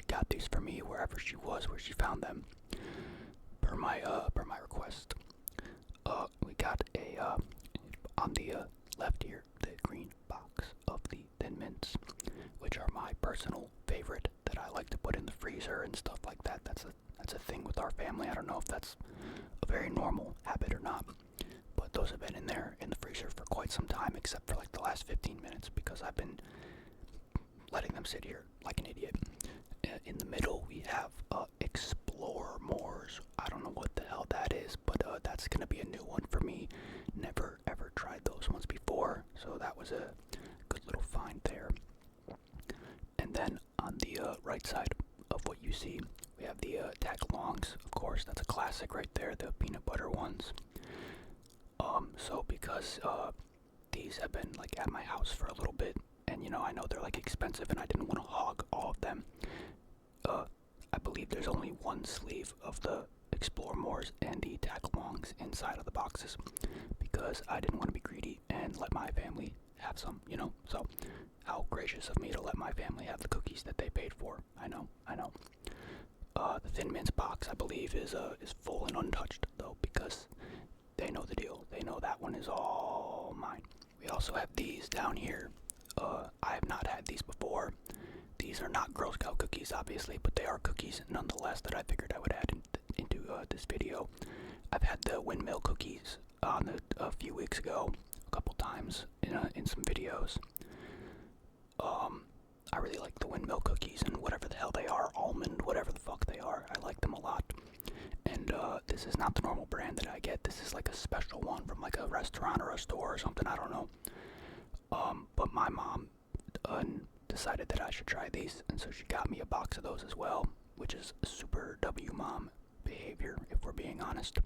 got these for me wherever she was, where she found them, per my request. We got a on the left here, the green box of the Thin Mints, which are my personal favorite that I like to put in the freezer and stuff like that. That's a thing with our family. I don't know if that's a very normal habit or not, but those have been in there in the freezer for quite some time, except for like the last 15 minutes because I've been letting them sit here like an idiot. In the middle, we have Exploremores. I don't know what the hell that is, but that's gonna be a new one for me. Never ever tried those ones before, so that was a good little find there. And then on the right side of what you see, we have the Tagalongs. Of course, that's a classic right there, the peanut butter ones. So because these have been like at my house for a little bit, and you know, I know they're like expensive, and I didn't want to hog all of them. I believe there's only one sleeve of the Exploremores and the Tagalongs inside of the boxes because I didn't want to be greedy and let my family have some, you know. So how gracious of me to let my family have the cookies that they paid for. I know. The Thin Mints box, I believe, is full and untouched though, because they know the deal. They know that one is all mine. We also have these down here. I have not had these before. These are not Girl Scout cookies, obviously, but they are cookies nonetheless that I figured I would add into this video. I've had the Windmill cookies a few weeks ago, a couple times in some videos. I really like the Windmill cookies and whatever the hell they are, almond, whatever the fuck they are. I like them a lot. And this is not the normal brand that I get. This is like a special one from like a restaurant or a store or something. I don't know. But my mom decided that I should try these, and so she got me a box of those as well, which is super W mom behavior, if we're being honest.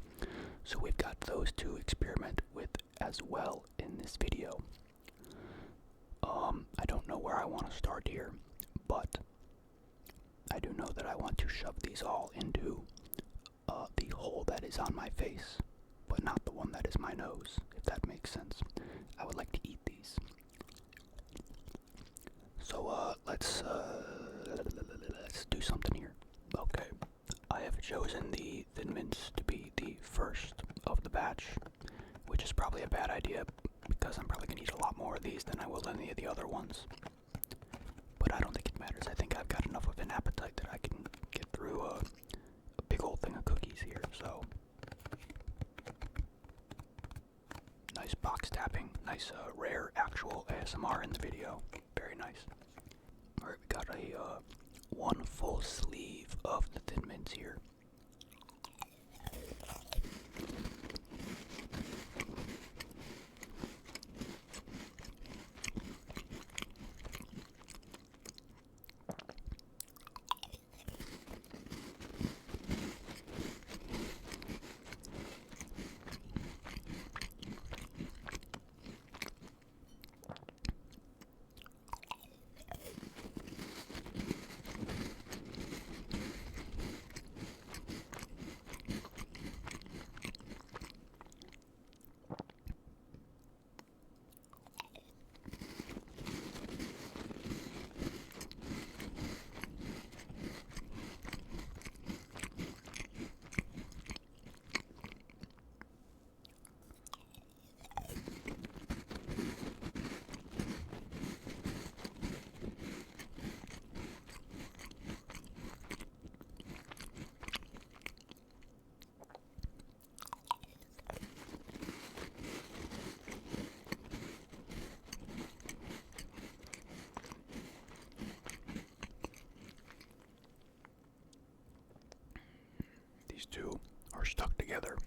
So we've got those to experiment with as well in this video. I don't know where I want to start here, but I do know that I want to shove these all into the hole that is on my face, but not the one that is my nose, if that makes sense. I would like to eat these. So let's do something here. Okay, I have chosen the Thin Mints to be the first of the batch, which is probably a bad idea because I'm probably gonna eat a lot more of these than I will any of the other ones. But I don't think it matters. I think I've got enough of an appetite that I can get through a big old thing of cookies here. So nice box tapping, nice rare actual ASMR in the video. Very nice. Alright, we got a one full sleeve of the Thin Mints here. These two are stuck together.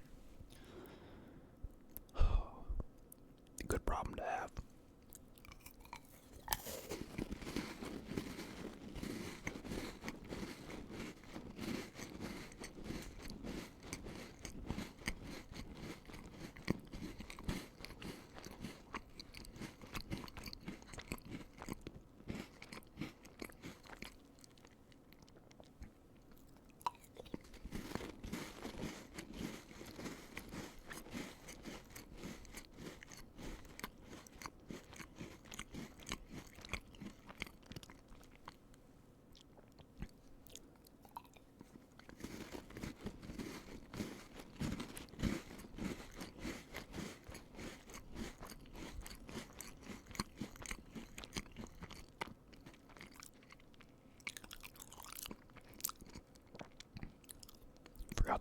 Good problem to have.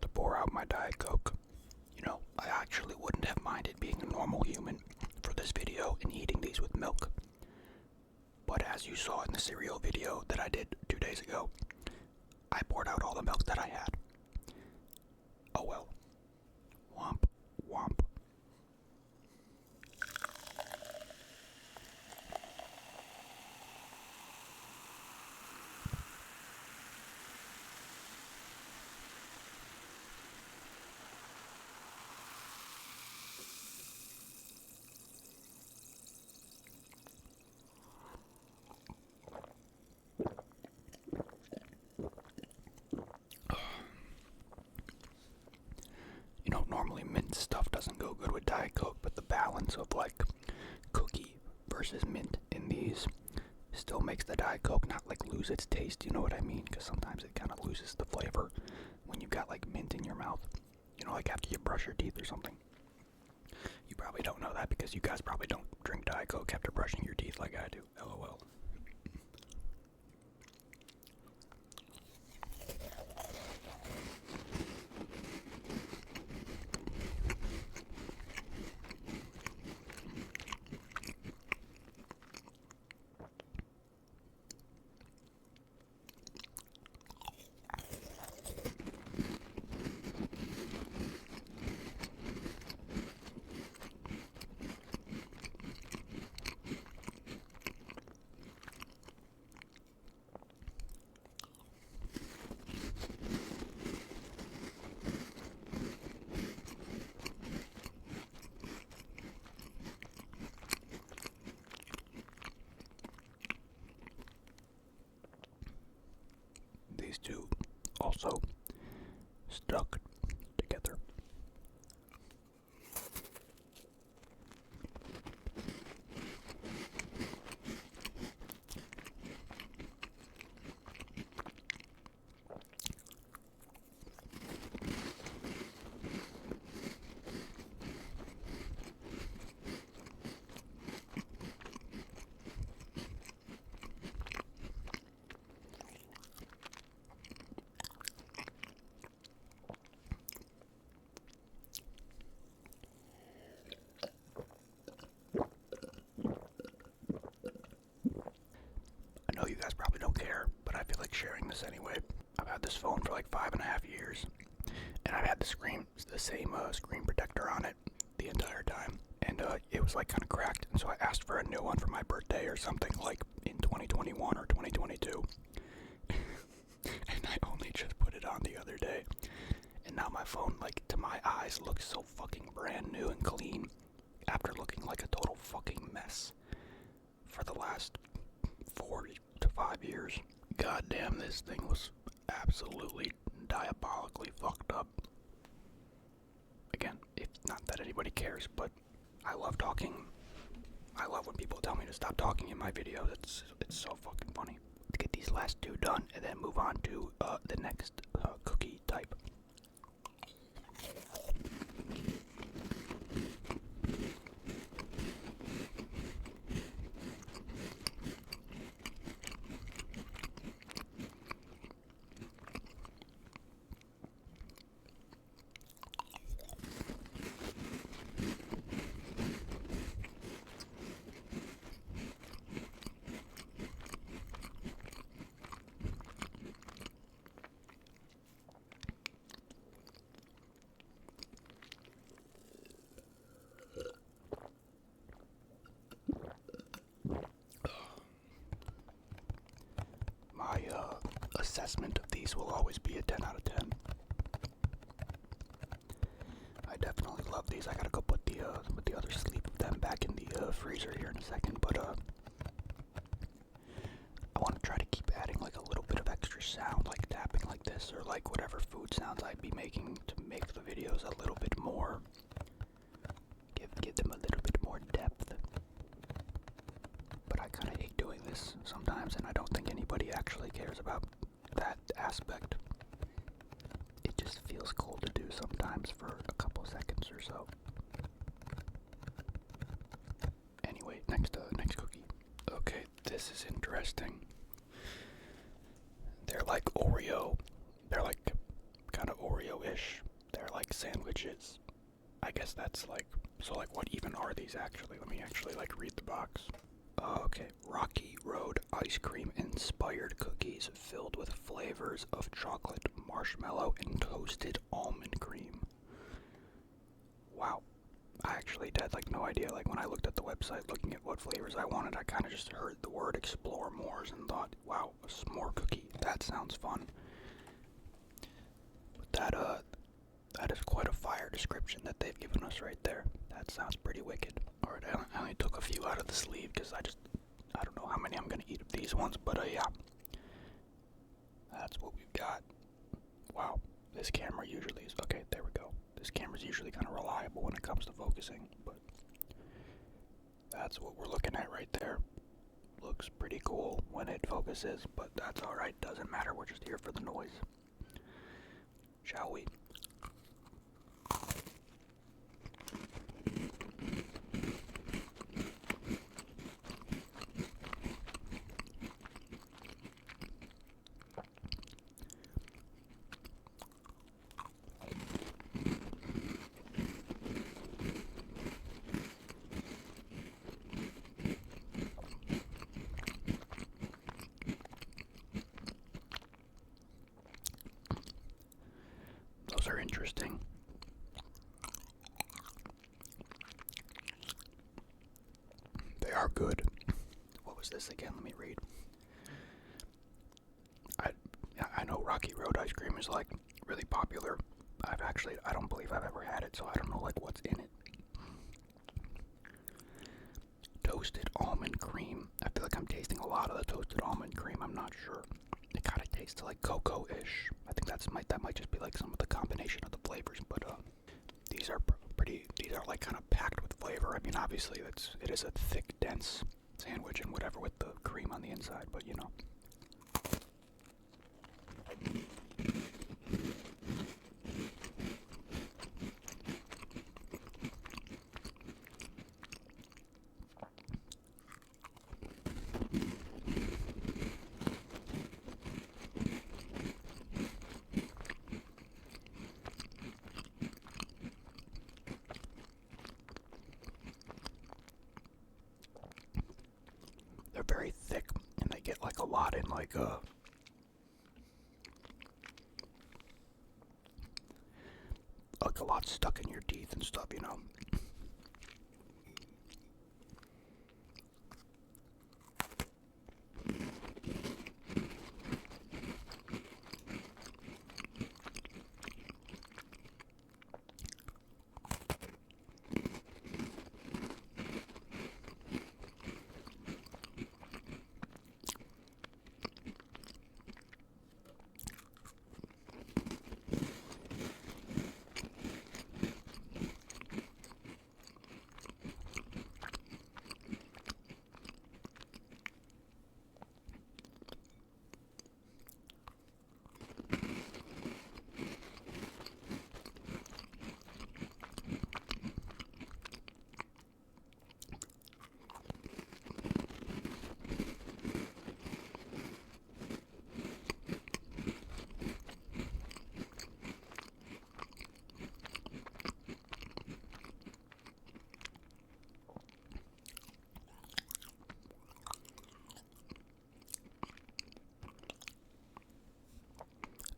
to pour out my Diet Coke. You know, I actually wouldn't have minded being a normal human for this video and eating these with milk. But as you saw in the cereal video that I did 2 days ago, I poured out all the milk that I had. Oh well. Womp, womp. You know, normally mint stuff doesn't go good with Diet Coke, but the balance of like cookie versus mint in these still makes the Diet Coke not like lose its taste, you know what I mean? Because sometimes it kind of loses the flavor when you've got like mint in your mouth. You know, like after you brush your teeth or something. You probably don't know that because you guys probably don't drink Diet Coke after brushing your teeth like I do. LOL. These two also stuck together. I know you guys probably don't care, but I feel like sharing this anyway. I've had this phone for like 5.5 years, and I've had the same screen protector on it the entire time, and it was like kind of cracked, and so I asked for a new one for my birthday or something like in 2021 or 2022, and I only just put it on the other day, and now my phone, like, to my eyes, looks so fucking brand new and clean after looking like a total fucking mess for the last 4 to 5 years. God damn, this thing was absolutely diabolically fucked up. Again, it's not that anybody cares, but I love talking. I love when people tell me to stop talking in my videos. It's so fucking funny. Let's get these last two done and then move on to the next cookie type. My assessment of these will always be a 10 out of 10. I definitely love these. I gotta go put the other sleeve of them back in the freezer here in a second, but I want to try to keep adding like a little bit of extra sound, like tapping like this, or like whatever food sounds I'd be making to make the videos a little bit more, give them a little bit more depth. But I kind of hate doing this sometimes, and I don't think anybody actually cares about that aspect. It just feels cool to do sometimes for a couple seconds or so. Anyway, next cookie. Okay, this is interesting. They're like Oreo. They're like kind of Oreo-ish. sandwiches. I guess that's like, so like what even are these actually? Let me actually like read the box. Okay, Rocky Road ice cream inspired cookies filled with flavors of chocolate, marshmallow, and toasted almond cream. Wow. I actually had like no idea. Like when I looked at the website looking at what flavors I wanted, I kind of just heard the word Exploremores and thought, wow, a s'more cookie. That sounds fun. But that is quite a fire description that they've given us right there. That sounds pretty wicked. Alright, I only took a few out of the sleeve because I don't know how many I'm gonna eat of these ones, but yeah. That's what we've got. Wow, this camera usually is, okay, there we go. This camera's usually kind of reliable when it comes to focusing, but that's what we're looking at right there. Looks pretty cool when it focuses, but that's alright, doesn't matter, we're just here for the noise. Shall we? Those are interesting. They are good. What was this again? Let me read. I know Rocky Road ice cream is like really popular. I don't believe I've ever had it, so I don't know like what's in it. Toasted almond cream. I feel like I'm tasting a lot of the toasted almond cream. I'm not sure. It kind of tastes like cocoa-ish. I think that might just be like some of the combination of the flavors, but these are these are like kind of packed with flavor. I mean, obviously it is a thick, dense sandwich and whatever with the cream on the inside, but you know. They're very thick, and they get like a lot in like a lot stuck in your teeth and stuff, you know.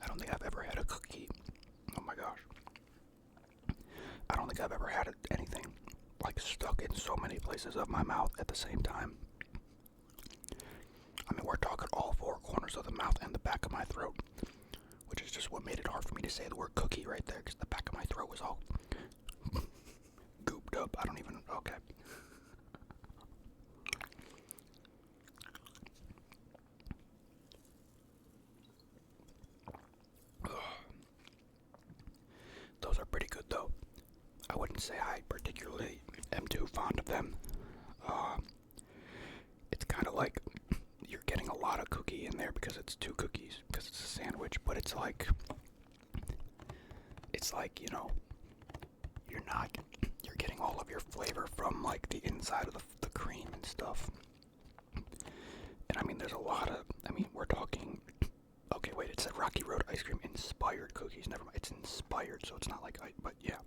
I don't think I've ever had a cookie. Oh my gosh. I don't think I've ever had anything like stuck in so many places of my mouth at the same time. I mean, we're talking all four corners of the mouth and the back of my throat, which is just what made it hard for me to say the word cookie right there, because the back of my throat was all gooped up. I don't even, okay. Those are pretty good though. I wouldn't say I particularly am too fond of them. It's kind of like you're getting a lot of cookie in there because it's two cookies, because it's a sandwich, but it's like, you know, you're getting all of your flavor from like the inside of the cream and stuff. And I mean, there's a lot of, I mean, we're talking, okay, wait, it said Rocky Road ice cream inspired cookies. Never mind, it's inspired, so it's not like but yeah.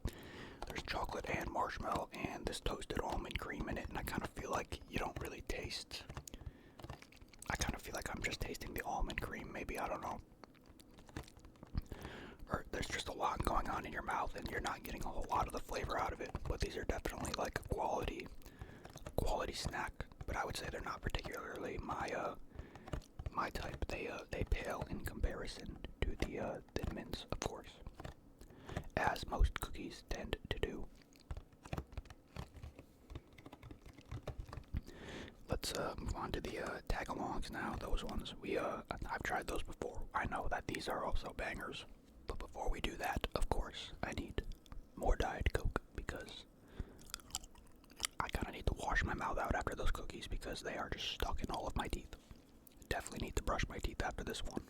There's chocolate and marshmallow and this toasted almond cream in it, and I kind of feel like you don't really taste. I kind of feel like I'm just tasting the almond cream. Maybe, I don't know. Or there's just a lot going on in your mouth, and you're not getting a whole lot of the flavor out of it. But these are definitely like a quality snack. But I would say they're not particularly my type. They pale in comparison to the Thin Mints, of course, as most cookies tend to do. Let's move on to the Tagalongs now. Those ones I've tried those before. I know that these are also bangers. But before we do that, of course, I need more Diet Coke because I kind of need to wash my mouth out after those cookies because they are just stuck in all of my teeth. Definitely need to brush my teeth after this one.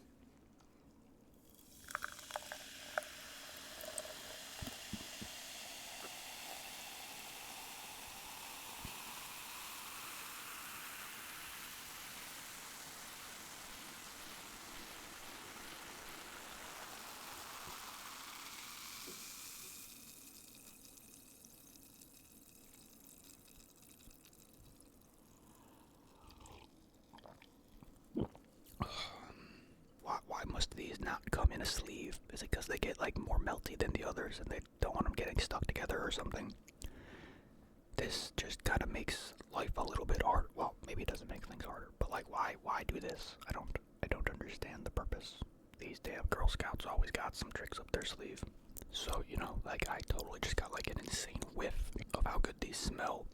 Why must these not come in a sleeve? Is it because they get like more melty than the others and they don't want them getting stuck together or something? This just kind of makes life a little bit hard. Well, maybe it doesn't make things harder, but like why do this? I don't understand the purpose. These damn Girl Scouts always got some tricks up their sleeve. So, you know, like I totally just got like an insane whiff of how good these smell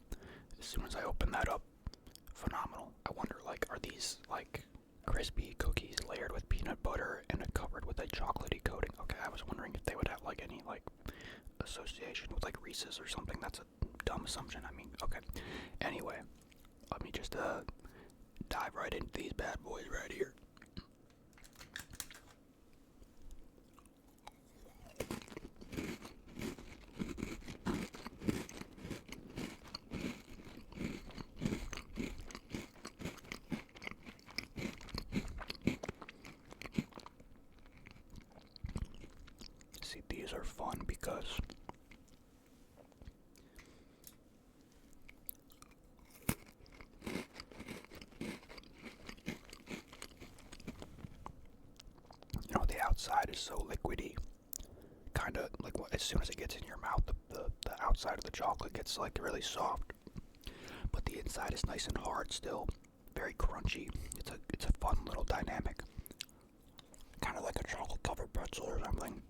as soon as I open that up. Phenomenal. I wonder, like, are these like crispy cookies layered with peanut butter and covered with a chocolatey coating? Okay, I was wondering if they would have like any like association with like Reese's or something. That's a dumb assumption. I mean, okay. Anyway, let me just dive right into these bad boys right here. See, these are fun because you know, the outside is so liquidy. Kind of like as soon as it gets in your mouth, the outside of the chocolate gets like really soft, but the inside is nice and hard still, very crunchy. It's a fun little dynamic, kind of like a chocolate covered pretzel or something.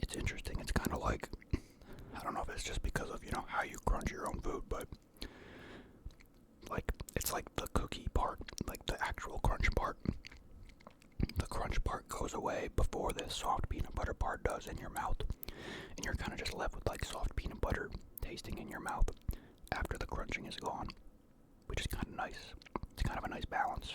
It's interesting. It's kind of like, I don't know if it's just because of, you know, how you crunch your own food, but like it's like the cookie part, like the actual crunch part. The crunch part goes away before the soft peanut butter part does in your mouth, and you're kind of just left with like soft peanut butter tasting in your mouth after the crunching is gone, which is kind of nice. It's kind of a nice balance.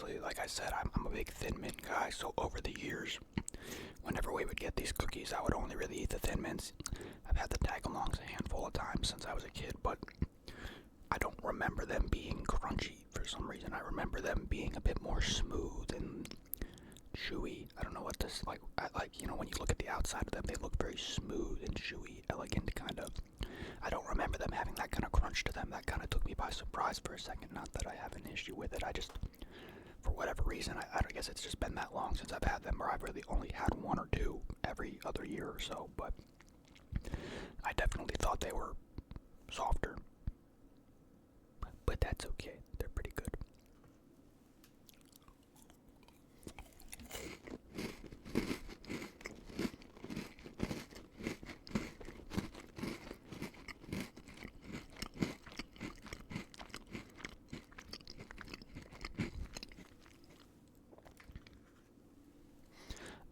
obviously, like I said, I'm a big Thin Mint guy, so over the years, whenever we would get these cookies, I would only really eat the Thin Mints. I've had the Tagalongs a handful of times since I was a kid, but I don't remember them being crunchy for some reason. I remember them being a bit more smooth and chewy. I don't know what this, like, when you look at the outside of them, they look very smooth and chewy, elegant, kind of. I don't remember them having that kind of crunch to them. That kind of took me by surprise for a second. Not that I have an issue with it. I just, for whatever reason, I guess it's just been that long since I've had them, or I've really only had one or two every other year or so. But I definitely thought they were softer. But that's okay. They're pretty good.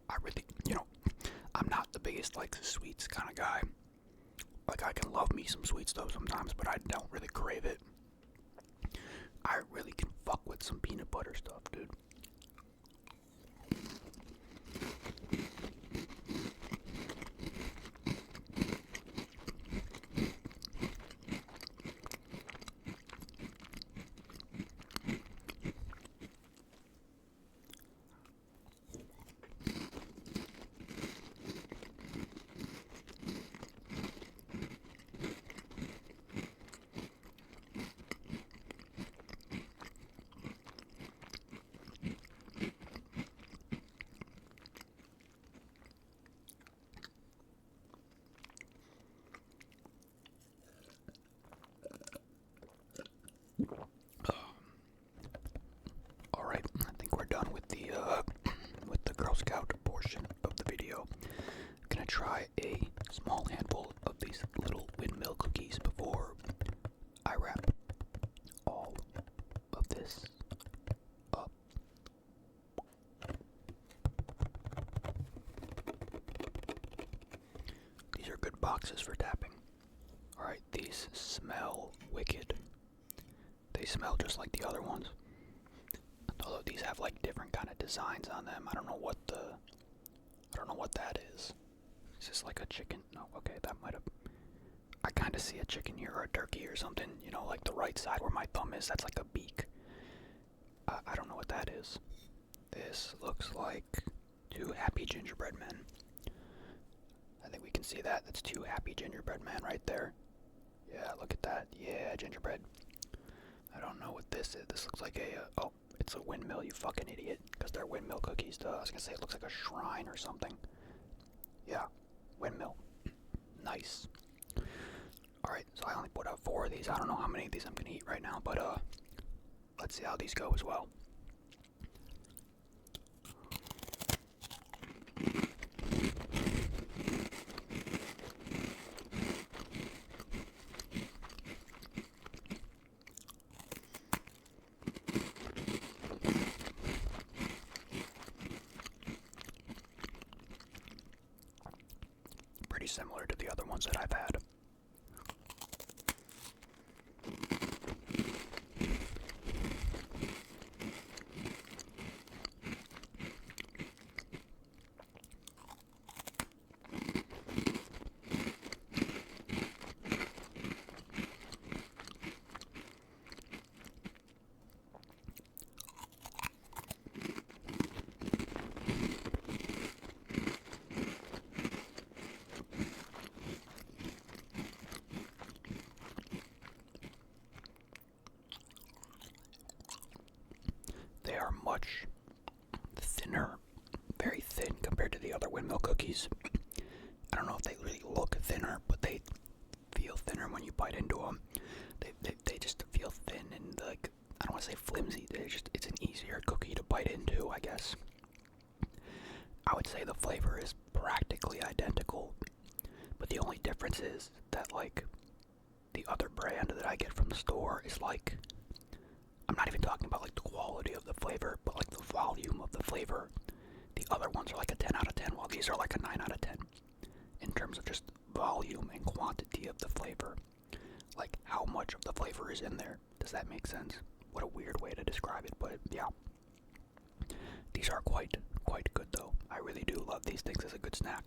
I really, I'm not the biggest, like, sweets kind of guy. Like, I can love me some sweet stuff sometimes, but I don't really crave it. I really can fuck with some peanut butter stuff, dude. Alright, I think we're done with the Girl Scout portion of the video. I'm gonna try a small handful of these little Windmill cookies before I wrap all of this up. These are good boxes for tapping. Alright, these smell wicked. They smell just like the other ones. Although these have like different kind of designs on them. I don't know what that is. Is this like a chicken? No, okay, that might have. I kind of see a chicken here or a turkey or something. Like the right side where my thumb is. That's like a beak. I don't know what that is. This looks like two happy gingerbread men. I think we can see that. That's two happy gingerbread men right there. Yeah, look at that. Yeah, gingerbread. I don't know what this is. This looks like oh, it's a windmill, you fucking idiot. Because they're windmill cookies. Duh. I was gonna say it looks like a shrine or something. Yeah, windmill. Nice. Alright, so I only put out 4 of these. I don't know how many of these I'm gonna eat right now, but let's see how these go as well. Pretty similar to the other ones that I've had. They are much thinner, very thin compared to the other windmill cookies. I don't know if they really look thinner, but they feel thinner when you bite into them. They just feel thin and, like, I don't want to say flimsy. It's an easier cookie to bite into, I guess. I would say the flavor is practically identical, but the only difference is that, like, the other brand that I get from the store is like, I'm not even talking about like the quality of the flavor, but like the volume of the flavor. The other ones are like a 10 out of 10, while these are like a 9 out of 10 in terms of just volume and quantity of the flavor. Like how much of the flavor is in there. Does that make sense? What a weird way to describe it, but yeah. These are quite good though. I really do love these things as a good snack.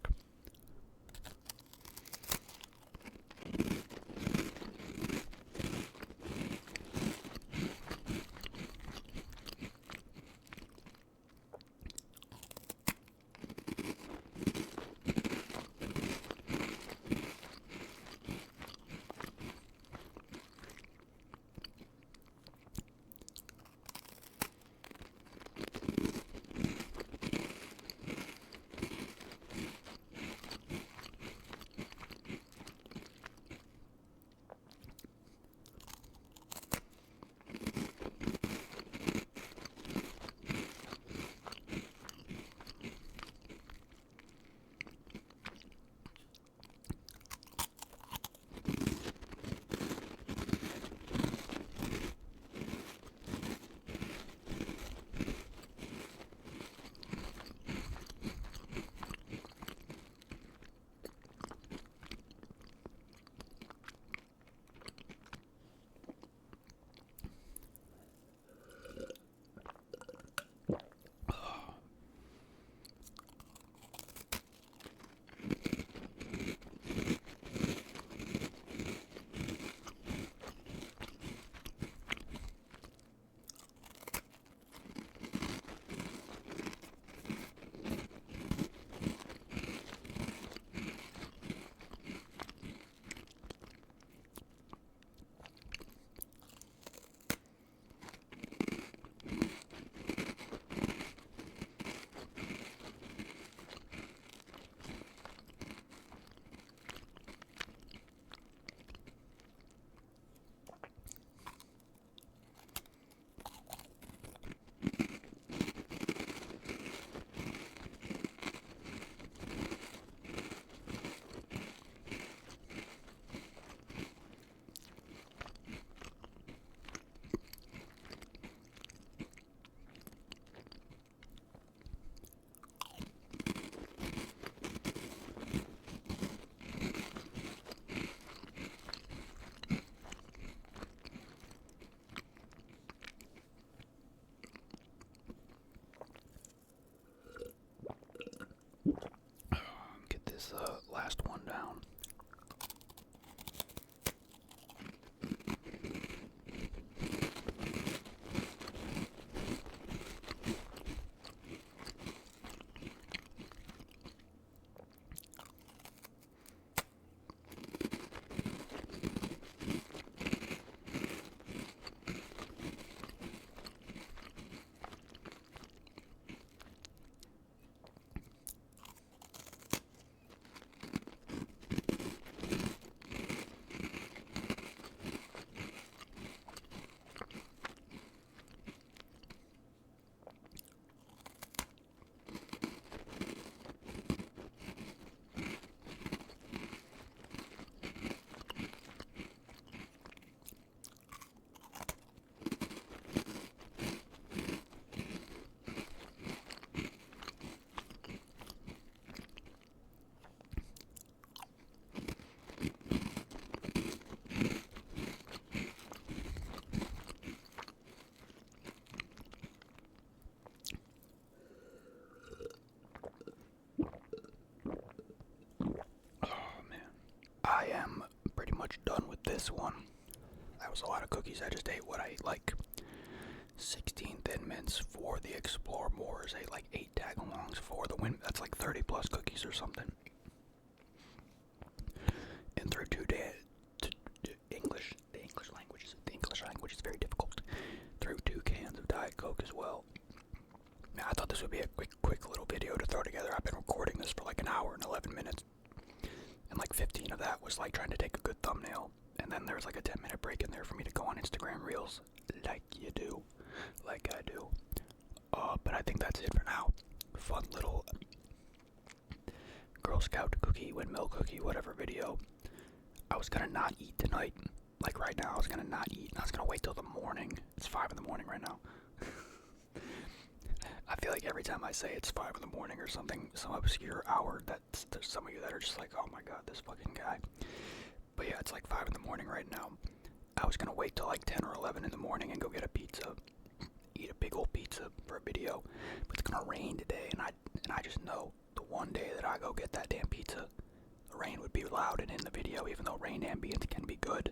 Get this last one down. I am pretty much done with this one. That was a lot of cookies. I just ate what I ate, like 16 Thin Mints for the Exploremores. I ate like 8 Tagalongs for the Windmill. That's like 30 plus cookies or something. And through 2 days, the English language is very difficult. Through 2 cans of Diet Coke as well. Now, I thought this would be a quick little video to throw together. I've been recording this for like an hour and 11 minutes. And like 15 of that was like trying to take a good thumbnail. And then there was like a 10-minute break in there for me to go on Instagram Reels. Like you do. Like I do. But I think that's it for now. Fun little Girl Scout cookie, Windmill cookie, whatever video. I was gonna not eat tonight. Like right now, I was gonna not eat. And I was gonna wait till the morning. It's 5 in the morning right now. I feel like every time I say it's 5 in the morning or something, some obscure hour, there's some of you that are just like, oh my god, this fucking guy. But yeah, it's like 5 in the morning right now. I was gonna wait till like 10 or 11 in the morning and go get a pizza. eat a big old pizza for a video. But it's gonna rain today, and I just know the one day that I go get that damn pizza, the rain would be loud and in the video, even though rain ambience can be good.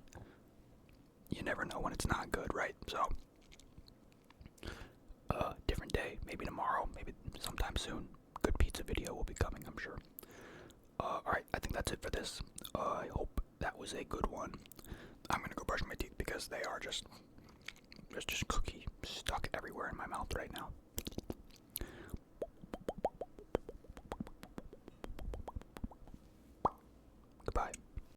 You never know when it's not good, right? So, different day, maybe tomorrow, maybe sometime soon. Good pizza video will be coming, I'm sure. Alright, I think that's it for this. I hope that was a good one. I'm gonna go brush my teeth because they are just, there's just cookie stuck everywhere in my mouth right now.